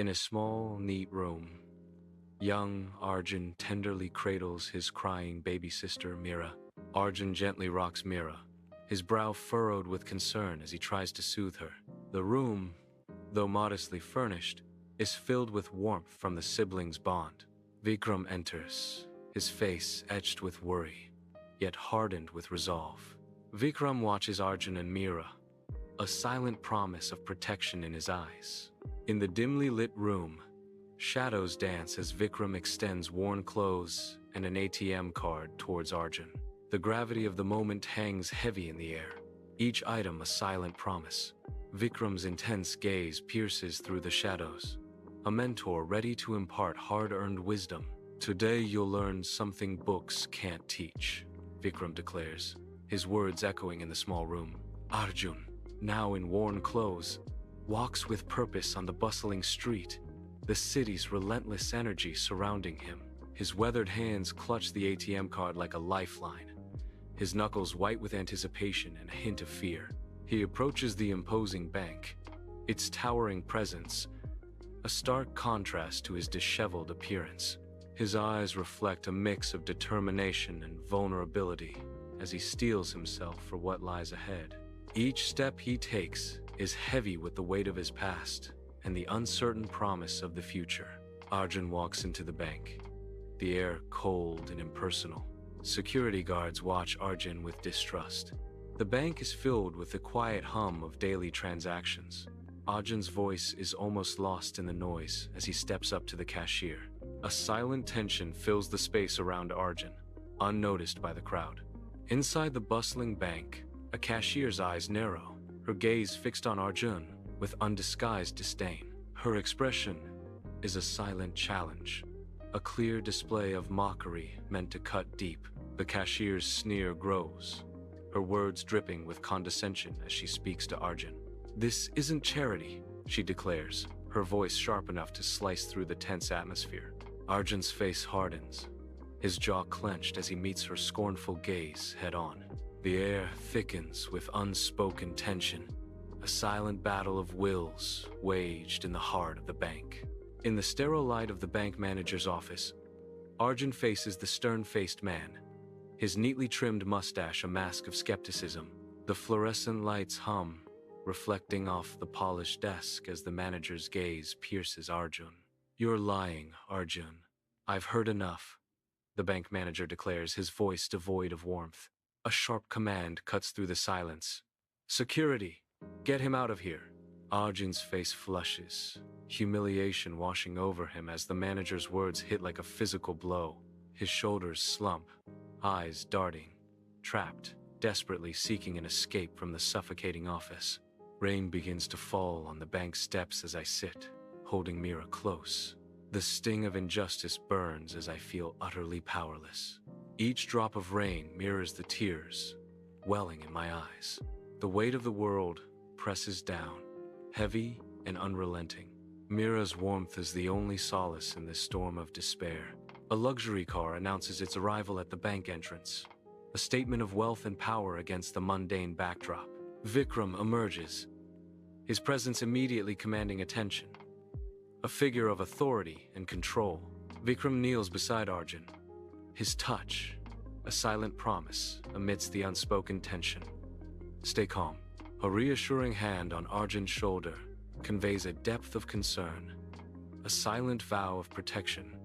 In a small, neat room, young Arjun tenderly cradles his crying baby sister, Mira. Arjun gently rocks Mira, his brow furrowed with concern as he tries to soothe her. The room, though modestly furnished, is filled with warmth from the siblings' bond. Vikram enters, his face etched with worry, yet hardened with resolve. Vikram watches Arjun and Mira, a silent promise of protection in his eyes. In the dimly lit room, shadows dance as Vikram extends worn clothes and an ATM card towards Arjun. The gravity of the moment hangs heavy in the air, each item a silent promise. Vikram's intense gaze pierces through the shadows, a mentor ready to impart hard-earned wisdom. "Today you'll learn something books can't teach," Vikram declares, his words echoing in the small room. Arjun, now in worn clothes, walks with purpose on the bustling street, the city's relentless energy surrounding him. His weathered hands clutch the ATM card like a lifeline, his knuckles white with anticipation and a hint of fear. He approaches the imposing bank, its towering presence a stark contrast to his disheveled appearance. His eyes reflect a mix of determination and vulnerability as he steels himself for what lies ahead. Each step he takes is heavy with the weight of his past and the uncertain promise of the future. Arjun walks into the bank, the air cold and impersonal. Security guards watch Arjun with distrust. The bank is filled with the quiet hum of daily transactions. Arjun's voice is almost lost in the noise as he steps up to the cashier. A silent tension fills the space around Arjun, unnoticed by the crowd. Inside the bustling bank, a cashier's eyes narrow, her gaze fixed on Arjun with undisguised disdain. Her expression is a silent challenge, a clear display of mockery meant to cut deep. The cashier's sneer grows, her words dripping with condescension as she speaks to Arjun. "This isn't charity," she declares, her voice sharp enough to slice through the tense atmosphere. Arjun's face hardens, his jaw clenched as he meets her scornful gaze head-on. The air thickens with unspoken tension, a silent battle of wills waged in the heart of the bank. In the sterile light of the bank manager's office, Arjun faces the stern-faced man, his neatly trimmed mustache a mask of skepticism. The fluorescent lights hum, reflecting off the polished desk as the manager's gaze pierces Arjun. "You're lying, Arjun. I've heard enough," the bank manager declares, his voice devoid of warmth. A sharp command cuts through the silence. "Security, get him out of here." Arjun's face flushes, humiliation washing over him as the manager's words hit like a physical blow. His shoulders slump, eyes darting, trapped, desperately seeking an escape from the suffocating office. Rain begins to fall on the bank steps as I sit, holding Mira close. The sting of injustice burns as I feel utterly powerless. Each drop of rain mirrors the tears welling in my eyes. The weight of the world presses down, heavy and unrelenting. Mira's warmth is the only solace in this storm of despair. A luxury car announces its arrival at the bank entrance, a statement of wealth and power against the mundane backdrop. Vikram emerges, his presence immediately commanding attention. A figure of authority and control, Vikram kneels beside Arjun, his touch a silent promise amidst the unspoken tension. "Stay calm." A reassuring hand on Arjun's shoulder conveys a depth of concern, a silent vow of protection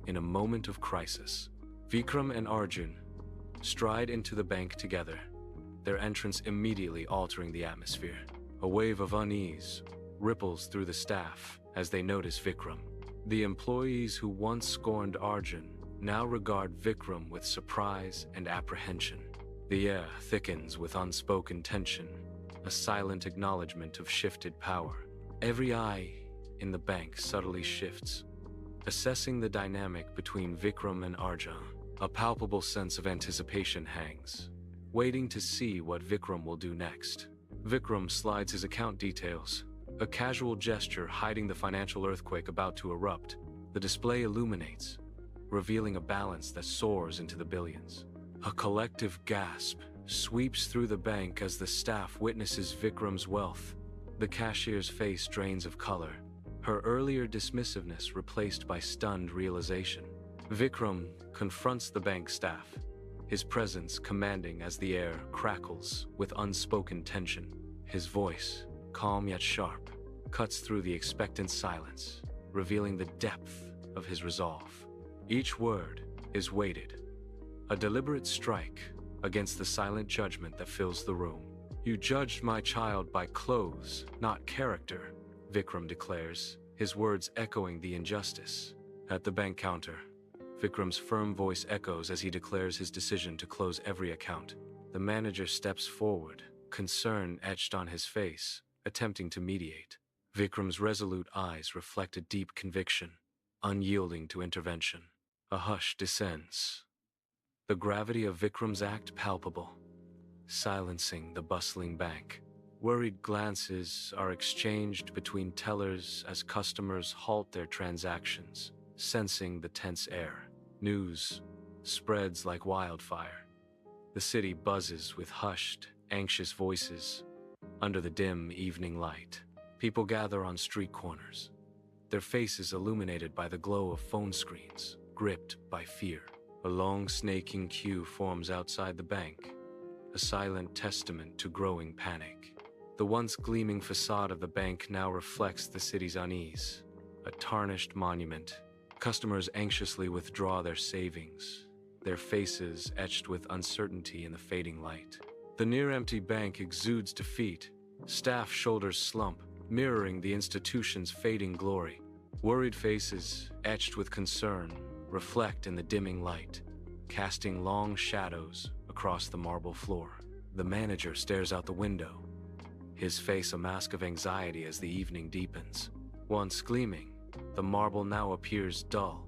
in a moment of crisis. Vikram and Arjun stride into the bank together, their entrance immediately altering the atmosphere. A wave of unease ripples through the staff as they notice Vikram. The employees who once scorned Arjun now regard Vikram with surprise and apprehension. The air thickens with unspoken tension, a silent acknowledgement of shifted power. Every eye in the bank subtly shifts, assessing the dynamic between Vikram and Arjun. A palpable sense of anticipation hangs, waiting to see what Vikram will do next. Vikram slides his account details, a casual gesture hiding the financial earthquake about to erupt. The display illuminates, revealing a balance that soars into the billions. A collective gasp sweeps through the bank as the staff witnesses Vikram's wealth. The cashier's face drains of color, her earlier dismissiveness replaced by stunned realization. Vikram confronts the bank staff, his presence commanding as the air crackles with unspoken tension. His voice, calm yet sharp, cuts through the expectant silence, revealing the depth of his resolve. Each word is weighted, a deliberate strike against the silent judgment that fills the room. "You judged my child by clothes, not character," Vikram declares, his words echoing the injustice. At the bank counter, Vikram's firm voice echoes as he declares his decision to close every account. The manager steps forward, concern etched on his face, attempting to mediate. Vikram's resolute eyes reflect a deep conviction, unyielding to intervention. A hush descends, the gravity of Vikram's act palpable, silencing the bustling bank. Worried glances are exchanged between tellers as customers halt their transactions, sensing the tense air. News spreads like wildfire. The city buzzes with hushed, anxious voices under the dim evening light. People gather on street corners, their faces illuminated by the glow of phone screens, gripped by fear. A long snaking queue forms outside the bank, a silent testament to growing panic. The once gleaming facade of the bank now reflects the city's unease, a tarnished monument. Customers anxiously withdraw their savings, their faces etched with uncertainty in the fading light. The near-empty bank exudes defeat. Staff shoulders slump, mirroring the institution's fading glory. Worried faces, etched with concern, reflect in the dimming light, casting long shadows across the marble floor. The manager stares out the window, his face a mask of anxiety as the evening deepens. Once gleaming, the marble now appears dull,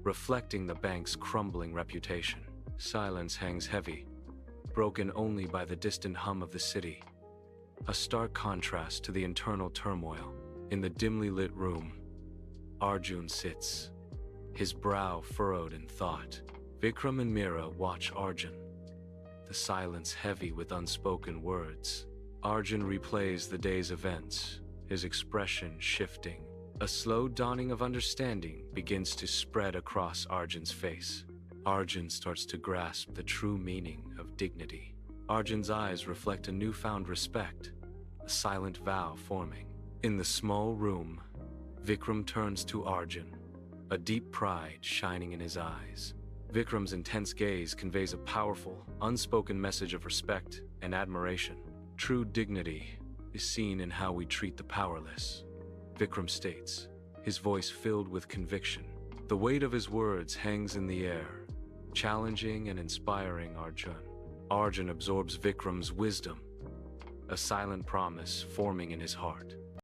reflecting the bank's crumbling reputation. Silence hangs heavy, broken only by the distant hum of the city, a stark contrast to the internal turmoil. In the dimly lit room, Arjun sits, his brow furrowed in thought. Vikram and Mira watch Arjun, the silence heavy with unspoken words. Arjun replays the day's events, his expression shifting. A slow dawning of understanding begins to spread across Arjun's face. Arjun starts to grasp the true meaning of dignity. Arjun's eyes reflect a newfound respect, a silent vow forming. In the small room, Vikram turns to Arjun, a deep pride shining in his eyes. Vikram's intense gaze conveys a powerful, unspoken message of respect and admiration. True dignity is seen in how we treat the powerless, Vikram states, his voice filled with conviction. The weight of his words hangs in the air, challenging and inspiring Arjun. Arjun absorbs Vikram's wisdom, a silent promise forming in his heart.